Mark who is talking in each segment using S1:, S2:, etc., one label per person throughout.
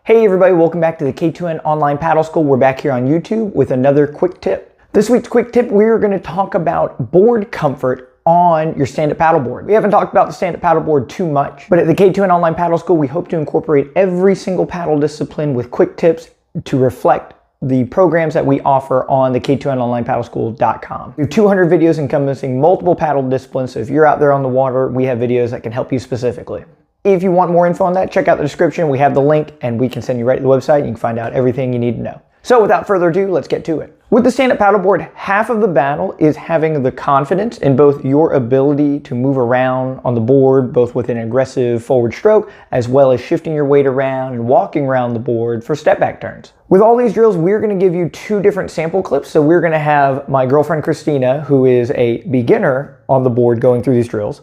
S1: Hey everybody, welcome back to the K2N Online Paddle School. We're back here on YouTube with another quick tip. This week's quick tip, we're going to talk about board comfort on your stand-up paddleboard. We haven't talked about the stand-up paddleboard too much, but at the K2N Online Paddle School, we hope to incorporate every single paddle discipline with quick tips to reflect the programs that we offer on the K2NOnlinePaddleSchool.com. We have 200 videos encompassing multiple paddle disciplines, so if you're out there on the water, we have videos that can help you specifically. If you want more info on that, check out the description. We have the link and we can send you right to the website. You can find out everything you need to know. So without further ado, let's get to it. With the stand-up paddleboard, half of the battle is having the confidence in both your ability to move around on the board, both with an aggressive forward stroke, as well as shifting your weight around and walking around the board for step back turns. With all these drills, we're going to give you two different sample clips. So we're going to have my girlfriend Christina, who is a beginner on the board, going through these drills.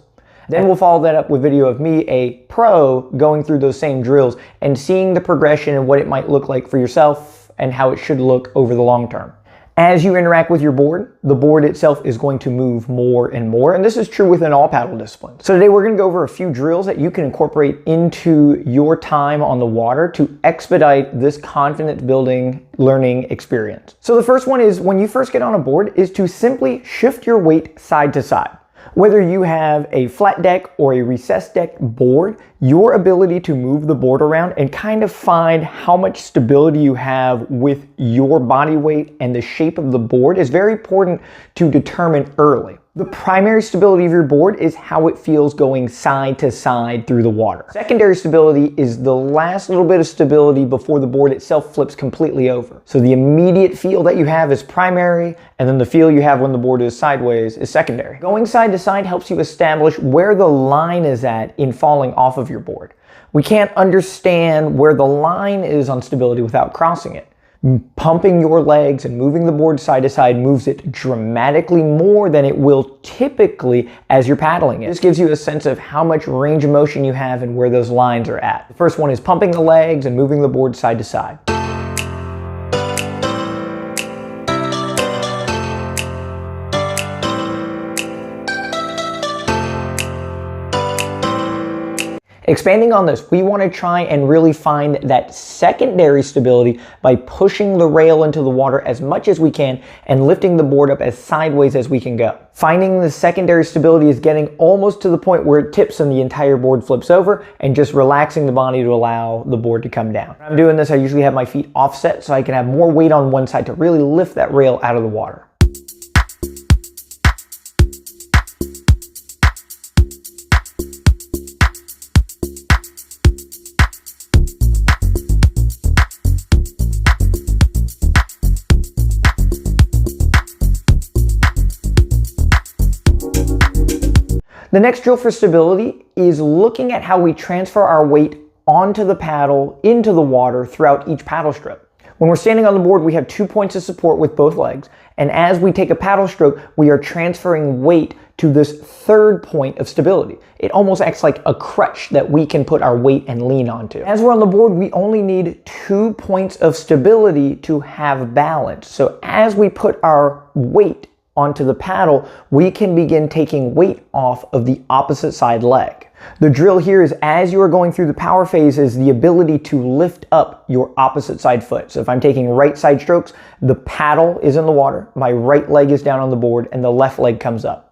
S1: Then we'll follow that up with video of me, a pro, going through those same drills and seeing the progression and what it might look like for yourself and how it should look over the long term. As you interact with your board, the board itself is going to move more and more, and this is true within all paddle disciplines. So today we're going to go over a few drills that you can incorporate into your time on the water to expedite this confidence building learning experience. So the first one is, when you first get on a board, is to simply shift your weight side to side. Whether you have a flat deck or a recessed deck board, your ability to move the board around and kind of find how much stability you have with your body weight and the shape of the board is very important to determine early. The primary stability of your board is how it feels going side to side through the water. Secondary stability is the last little bit of stability before the board itself flips completely over. So the immediate feel that you have is primary, and then the feel you have when the board is sideways is secondary. Going side to side helps you establish where the line is at in falling off of your board. We can't understand where the line is on stability without crossing it. Pumping your legs and moving the board side to side moves it dramatically more than it will typically as you're paddling it. This gives you a sense of how much range of motion you have and where those lines are at. The first one is pumping the legs and moving the board side to side. Expanding on this, we want to try and really find that secondary stability by pushing the rail into the water as much as we can and lifting the board up as sideways as we can go. Finding the secondary stability is getting almost to the point where it tips and the entire board flips over, and just relaxing the body to allow the board to come down. When I'm doing this, I usually have my feet offset so I can have more weight on one side to really lift that rail out of the water. The next drill for stability is looking at how we transfer our weight onto the paddle, into the water throughout each paddle stroke. When we're standing on the board, we have 2 points of support with both legs, and as we take a paddle stroke, we are transferring weight to this third point of stability. It almost acts like a crutch that we can put our weight and lean onto. As we're on the board, we only need 2 points of stability to have balance. So as we put our weight onto the paddle, we can begin taking weight off of the opposite side leg. The drill here is, as you are going through the power phase, is the ability to lift up your opposite side foot. So if I'm taking right side strokes, the paddle is in the water, my right leg is down on the board, and the left leg comes up.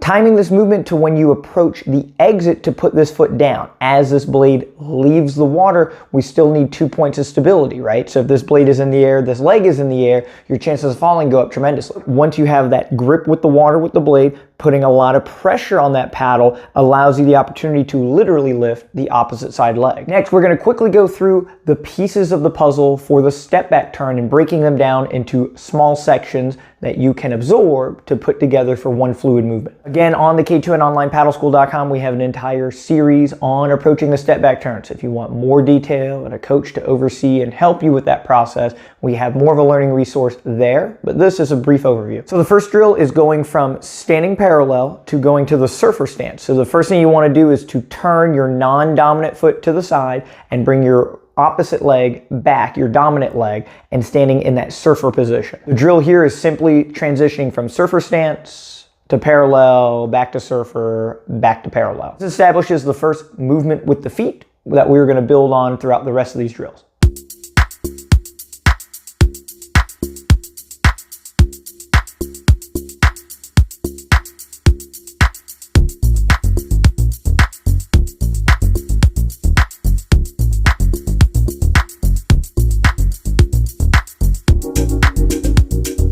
S1: Timing this movement to when you approach the exit to put this foot down. As this blade leaves the water, we still need 2 points of stability, right? So if this blade is in the air, this leg is in the air, your chances of falling go up tremendously. Once you have that grip with the water with the blade, putting a lot of pressure on that paddle allows you the opportunity to literally lift the opposite side leg. Next, we're going to quickly go through the pieces of the puzzle for the step back turn and breaking them down into small sections that you can absorb to put together for one fluid movement. Again, on the K2NOnlinePaddleSchool.com, we have an entire series on approaching the step back turns. If you want more detail and a coach to oversee and help you with that process, we have more of a learning resource there, but this is a brief overview. So the first drill is going from standing parallel parallel to going to the surfer stance. So the first thing you want to do is to turn your non-dominant foot to the side and bring your opposite leg back, your dominant leg, and standing in that surfer position. The drill here is simply transitioning from surfer stance to parallel, back to surfer, back to parallel. This establishes the first movement with the feet that we're going to build on throughout the rest of these drills.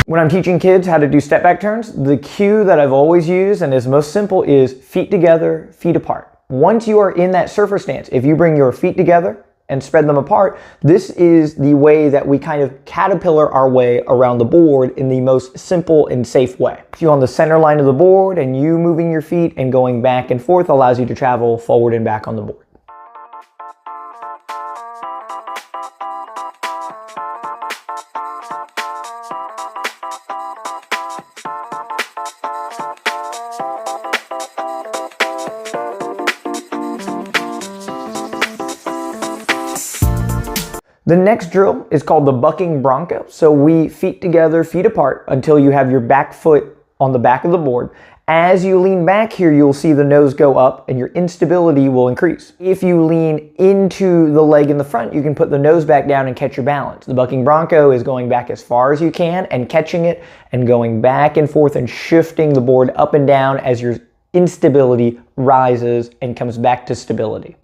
S1: When I'm teaching kids how to do step back turns, the cue that I've always used and is most simple is feet together, feet apart. Once you are in that surfer stance, if you bring your feet together and spread them apart, this is the way that we kind of caterpillar our way around the board in the most simple and safe way. You on the center line of the board, and you moving your feet and going back and forth allows you to travel forward and back on the board. The next drill is called the bucking bronco. So we feet together, feet apart until you have your back foot on the back of the board. As you lean back here, you'll see the nose go up and your instability will increase. If you lean into the leg in the front, you can put the nose back down and catch your balance. The bucking bronco is going back as far as you can and catching it and going back and forth and shifting the board up and down as your instability rises and comes back to stability.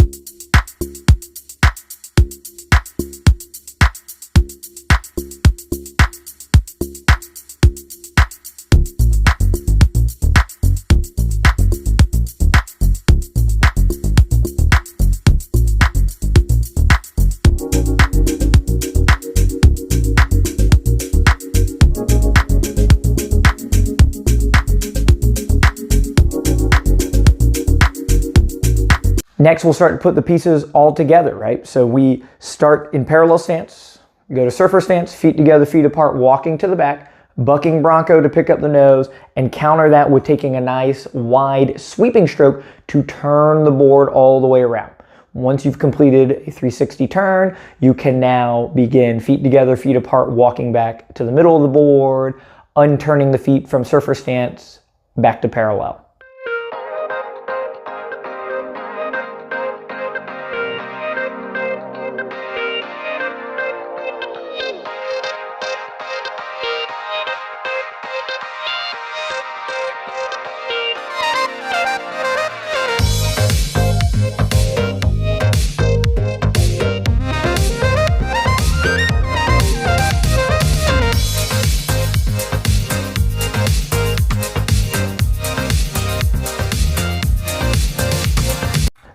S1: Next, we'll start to put the pieces all together, right? So we start in parallel stance, go to surfer stance, feet together, feet apart, walking to the back, bucking bronco to pick up the nose, and counter that with taking a nice wide sweeping stroke to turn the board all the way around. Once you've completed a 360 turn, you can now begin feet together, feet apart, walking back to the middle of the board, unturning the feet from surfer stance, back to parallel.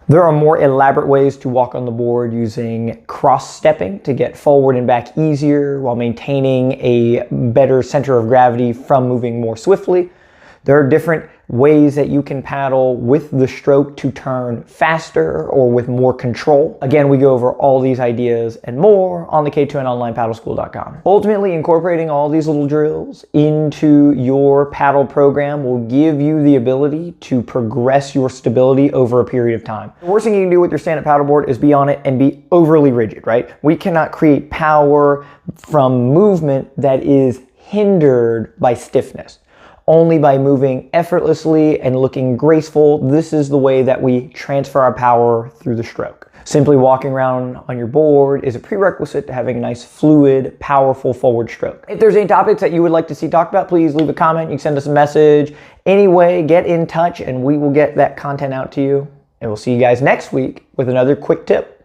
S1: There are more elaborate ways to walk on the board using cross-stepping to get forward and back easier while maintaining a better center of gravity from moving more swiftly. There are different ways that you can paddle with the stroke to turn faster or with more control. Again, we go over all these ideas and more on the K2NOnlinePaddleSchool.com. Ultimately, incorporating all these little drills into your paddle program will give you the ability to progress your stability over a period of time. The worst thing you can do with your stand-up paddleboard is be on it and be overly rigid, right? We cannot create power from movement that is hindered by stiffness. Only by moving effortlessly and looking graceful, this is the way that we transfer our power through the stroke. Simply walking around on your board is a prerequisite to having a nice, fluid, powerful forward stroke. If there's any topics that you would like to see talked about, please leave a comment. You can send us a message. Anyway, get in touch and we will get that content out to you. And we'll see you guys next week with another quick tip.